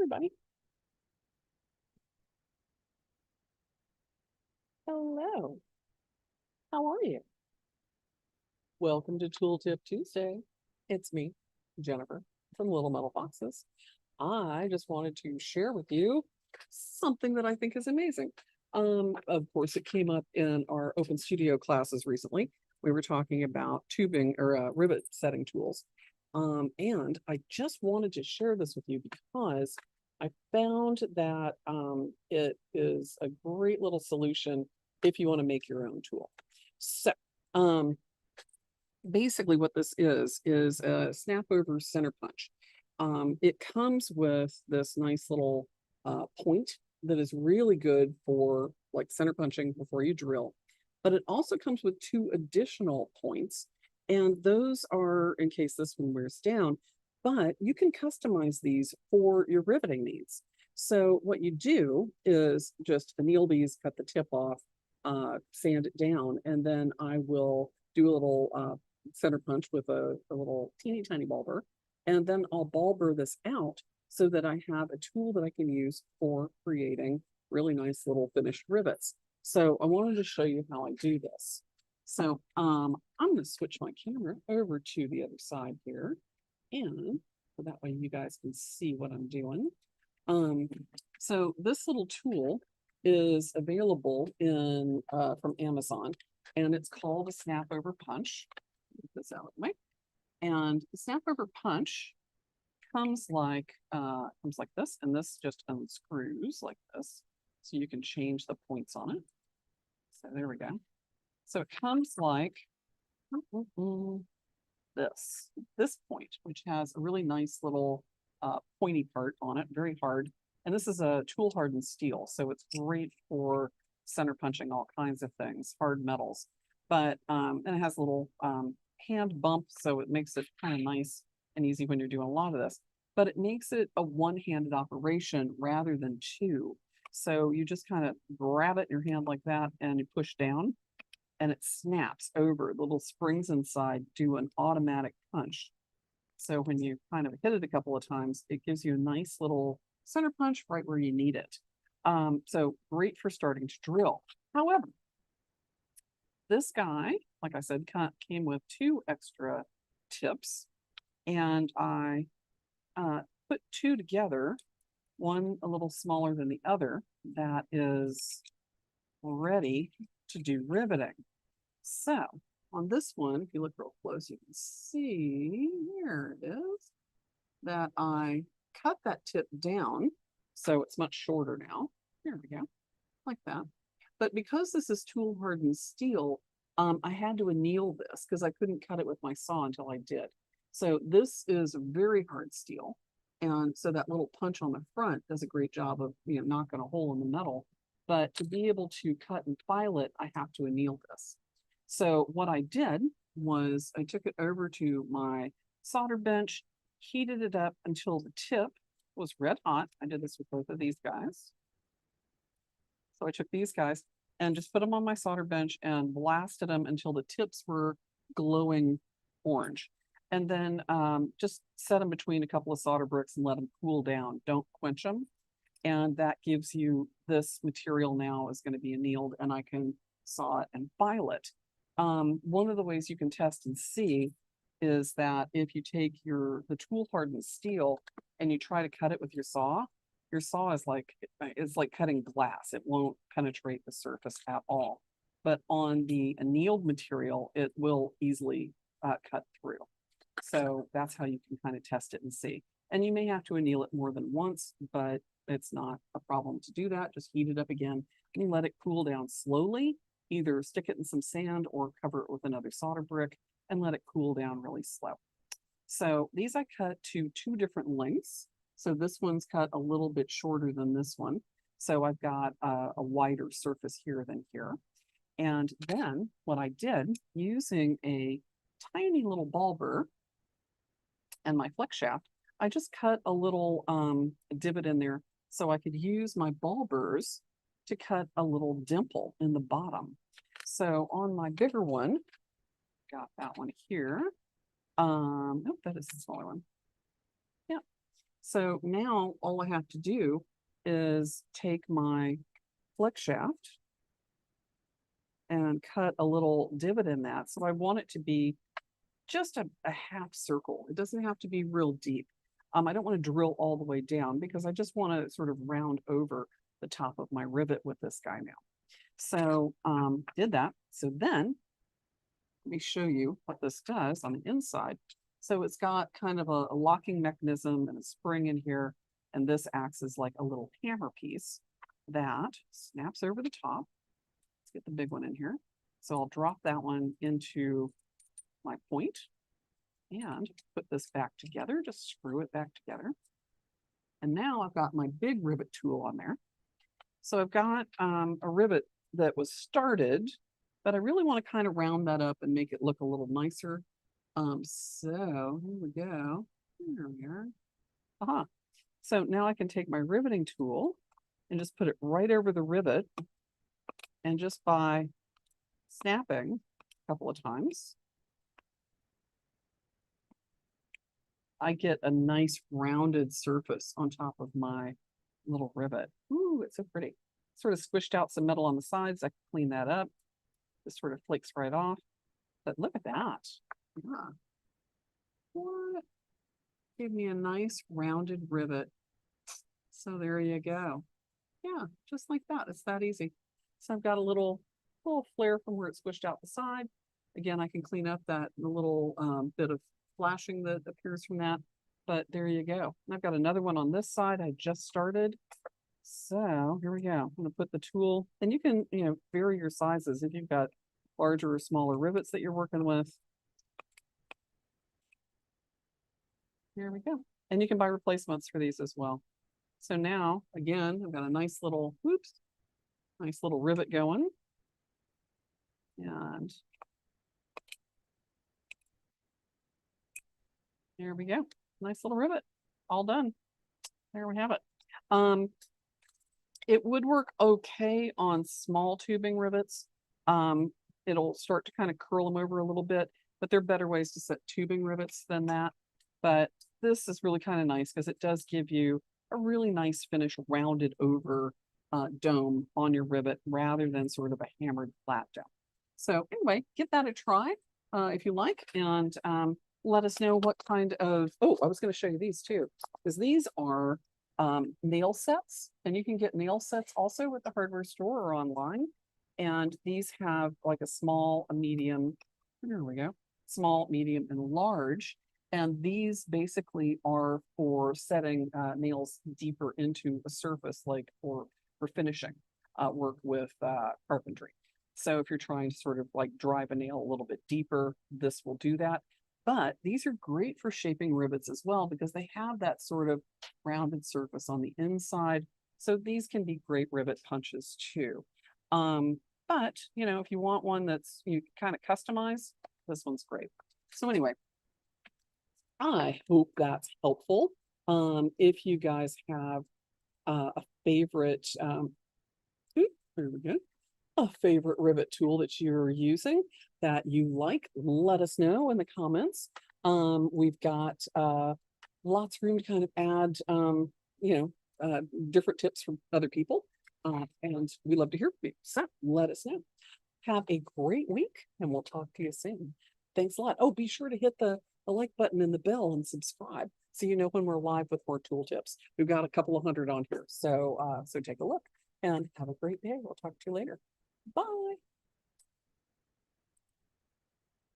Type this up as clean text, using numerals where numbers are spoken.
everybody. Hello. How are you? Welcome to Tooltip Tuesday. It's me, Jennifer, from Little Metal Boxes. I just wanted to share with you something that I think is amazing. Of course, it came up in our open studio classes recently. We were talking about tubing or rivet setting tools. And I just wanted to share this with you because I found that it is a great little solution if you want to make your own tool. So, um, basically what this is a snap over center punch. It comes with this nice little point that is really good for like center punching before you drill, but it also comes with two additional points, and those are in case this one wears down, but you can customize these for your riveting needs. So what you do is just anneal these, cut the tip off, sand it down, and then I will do a little center punch with a little teeny tiny ball burr, and then I'll ball burr this out so that I have a tool that I can use for creating really nice little finished rivets. So I wanted to show you how I do this. So I'm going to switch my camera over to the other side here, and so that way you guys can see what I'm doing. So this little tool is available in from Amazon, and it's called a snap over punch. Get this out of the way. And the snap over punch comes like this, and this just unscrews like this, so you can change the points on it. So there we go. So it comes like this point, which has a really nice little pointy part on it, very hard. And this is a tool hardened steel, so it's great for center punching all kinds of things, hard metals. But and it has a little hand bump, so it makes it kind of nice and easy when you're doing a lot of this. But it makes it a one-handed operation rather than two. So you just kind of grab it in your hand like that and you push down, and it snaps over. The little springs inside do an automatic punch. So when you kind of hit it a couple of times, it gives you a nice little center punch right where you need it. So great for starting to drill. However, this guy, like I said, came with two extra tips, and I put two together, one a little smaller than the other, that is ready to do riveting. So on this one, if you look real close, you can see, here it is, that I cut that tip down, so it's much shorter now. Here we go, like that. But because this is tool hardened steel, I had to anneal this because I couldn't cut it with my saw until I did. So this is very hard steel. And so that little punch on the front does a great job of knocking a hole in the metal. But to be able to cut and file it, I have to anneal this. So what I did was I took it over to my solder bench, heated it up until the tip was red hot. I did this with both of these guys. So I took these guys and just put them on my solder bench and blasted them until the tips were glowing orange. And then just set them between a couple of solder bricks and let them cool down. Don't quench them. And that gives you this material now is going to be annealed, and I can saw it and file it. One of the ways you can test and see is that if you take the tool hardened steel and you try to cut it with your saw is like cutting glass. It won't penetrate the surface at all. But on the annealed material, it will easily cut through. So that's how you can kind of test it and see. And you may have to anneal it more than once, but it's not a problem to do that. Just heat it up again and let it cool down slowly. Either stick it in some sand or cover it with another solder brick and let it cool down really slow. So these I cut to two different lengths. So this one's cut a little bit shorter than this one. So I've got a wider surface here than here. And then what I did, using a tiny little ball burr and my flex shaft, I just cut a little divot in there so I could use my ball burrs to cut a little dimple in the bottom. So on my bigger one, got that one here. Nope, that is the smaller one. Yeah. So now all I have to do is take my flex shaft and cut a little divot in that. So I want it to be just a half circle. It doesn't have to be real deep. I don't want to drill all the way down because I just want to sort of round over the top of my rivet with this guy now. So did that. So then let me show you what this does on the inside. So it's got kind of a locking mechanism and a spring in here. And this acts as like a little hammer piece that snaps over the top. Let's get the big one in here. So I'll drop that one into my point and put this back together, just screw it back together. And now I've got my big rivet tool on there. So I've got a rivet that was started, but I really want to kind of round that up and make it look a little nicer. So here we go. Here we are. Aha. So now I can take my riveting tool and just put it right over the rivet. And just by snapping a couple of times, I get a nice rounded surface on top of my little rivet. Ooh, it's so pretty. Sort of squished out some metal on the sides. I can clean that up. This sort of flakes right off. But look at that. Yeah. What? Gave me a nice rounded rivet. So there you go. Yeah, just like that. It's that easy. So I've got a little flare from where it squished out the side. Again, I can clean up that little bit of flashing that appears from that. But there you go. And I've got another one on this side I just started. So here we go. I'm going to put the tool, and you can, vary your sizes if you've got larger or smaller rivets that you're working with. Here we go. And you can buy replacements for these as well. So now, again, I've got a nice little, nice little rivet going. And there we go. Nice little rivet. All done. There we have it. It would work okay on small tubing rivets. It'll start to kind of curl them over a little bit, but there are better ways to set tubing rivets than that. But this is really kind of nice because it does give you a really nice finish, rounded over dome on your rivet rather than sort of a hammered flat dome. So anyway, give that a try if you like, and let us know what kind of, oh, I was going to show you these too, because these are nail sets, and you can get nail sets also at the hardware store or online. And these have like a small, a medium, here we go, small, medium, and large. And these basically are for setting nails deeper into a surface, like for finishing work with carpentry. So if you're trying to sort of like drive a nail a little bit deeper, this will do that. But these are great for shaping rivets as well because they have that sort of rounded surface on the inside. So these can be great rivet punches too. But, if you want one that's you kind of customize, this one's great. So anyway, I hope that's helpful. If you guys have a favorite, there we go, a favorite rivet tool that you're using that you like, let us know in the comments. We've got lots of room to kind of add, different tips from other people. And we love to hear from you. So let us know. Have a great week, and we'll talk to you soon. Thanks a lot. Oh, be sure to hit the like button and the bell and subscribe so you know when we're live with more tool tips. We've got a couple of hundred on here. So take a look and have a great day. We'll talk to you later. Bye.